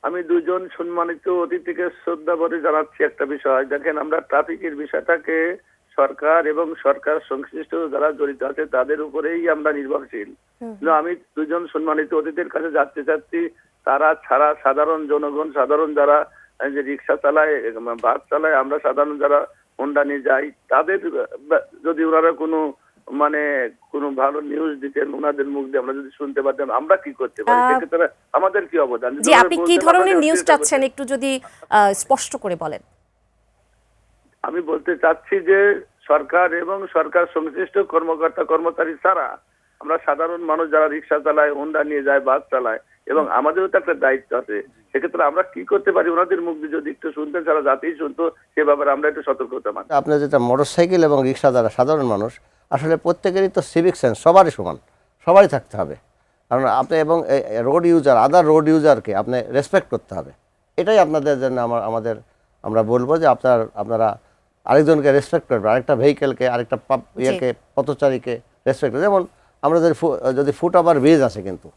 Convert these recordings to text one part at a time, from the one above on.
আমি দুজন সম্মানিত অতিথিকে শ্রদ্ধা ভরে জানাচ্ছি একটা বিষয়। দেখেন, আমরা ট্রাফিকের বিষয়টাকে সরকার এবং সরকার সংশ্লিষ্ট যারা জড়িত আছে তাদের উপরেই আমরা নির্ভরশীল। কিন্তু আমি দুজন সম্মানিত অতিথির কাছে জানতে চাচ্ছি, তারা ছাড়া সাধারণ জনগণ, সাধারণ যারা এই যে রিক্সা চালায়, বাস চালায়, আমরা সাধারণ যারা হোন্ডা নিয়ে যাই, তাদের যদি ওনারা কোনো মানে কোনো ভালো নিউজ দিতেন, ওনাদের মুখ দিয়ে আমরা যদি শুনতে পারতাম, আমরা কি করতে পারি, সেক্ষেত্রে আমাদের কি অবদান। জি, আপনি কি ধরনের নিউজ চাচ্ছেন একটু যদি স্পষ্ট করে বলেন। আমি বলতে চাচ্ছি যে সরকার এবং সরকার সংশ্লিষ্ট কর্মকর্তা কর্মচারী ছাড়া আমরা সাধারণ মানুষ যারা রিক্সা চালায়, হোন্ডা নিয়ে যায়, বাস চালায়, এবং আমাদেরও তো একটা দায়িত্ব আছে, সেক্ষেত্রে আমরা কি করতে পারি ওনাদের মুখ দিয়ে যদি একটু শুনতেন, সারা জাতিই শুনতো, সে ব্যাপারে আমরা একটু সতর্ক হতাম। আপনার যেটা মোটরসাইকেল এবং রিক্সা যারা সাধারণ মানুষ, আসলে প্রত্যেকেরই তো সিভিক সেন্স সবারই সমান, সবারই থাকতে হবে। কারণ আপনি এবং রোড ইউজার, আদার রোড ইউজারকে আপনি রেসপেক্ট করতে হবে। এটাই আপনাদের জন্য আমরা বলবো যে আপনারা আরেকজনকে রেসপেক্ট করবেন, আরেকটা ভেহিকেলকে, আরেকটা ইয়েকে, পথচারীকে রেসপেক্ট। যেমন আমরা যদি ফুট ওভার ব্রিজ আছে, কিন্তু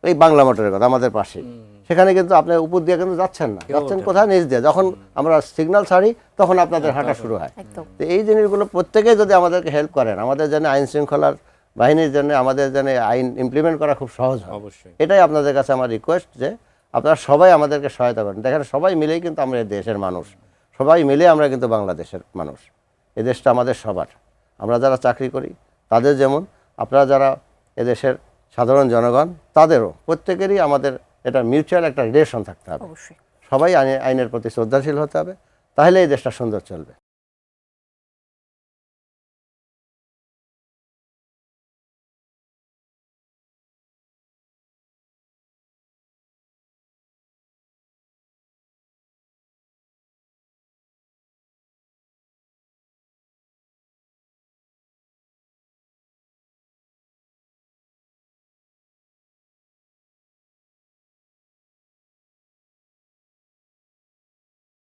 এই বাংলা মোটরের কথা আমাদের পাশে, সেখানে কিন্তু আপনি উপর দিয়ে কিন্তু যাচ্ছেন না, যাচ্ছেন কোথায়, নিচ দিয়ে। যখন আমরা সিগন্যাল ছাড়ি তখন আপনাদের হাঁটা শুরু হয়। তো এই জিনিসগুলো প্রত্যেকেই যদি আমাদেরকে হেল্প করেন, আমাদের জন্য আইন শৃঙ্খলার বাহিনীর জন্য আমাদের জন্য আইন ইমপ্লিমেন্ট করা খুব সহজ হয়। এটাই আপনাদের কাছে আমার রিকোয়েস্ট, যে আপনারা সবাই আমাদেরকে সহায়তা করেন। দেখেন, সবাই মিলেই কিন্তু আমরা এই দেশের মানুষ, সবাই মিলে আমরা কিন্তু বাংলাদেশের মানুষ। এই দেশটা আমাদের সবার। আমরা যারা চাকরি করি তাদের যেমন, আপনারা যারা এদেশের সাধারণ জনগণ তাদেরও, প্রত্যেকেরই আমাদের এটা মিউচুয়াল একটা রিলেশন থাকতে হবে। সবাই আইনের প্রতি শ্রদ্ধাশীল হতে হবে, তাহলে এই দেশটা সুন্দর চলবে।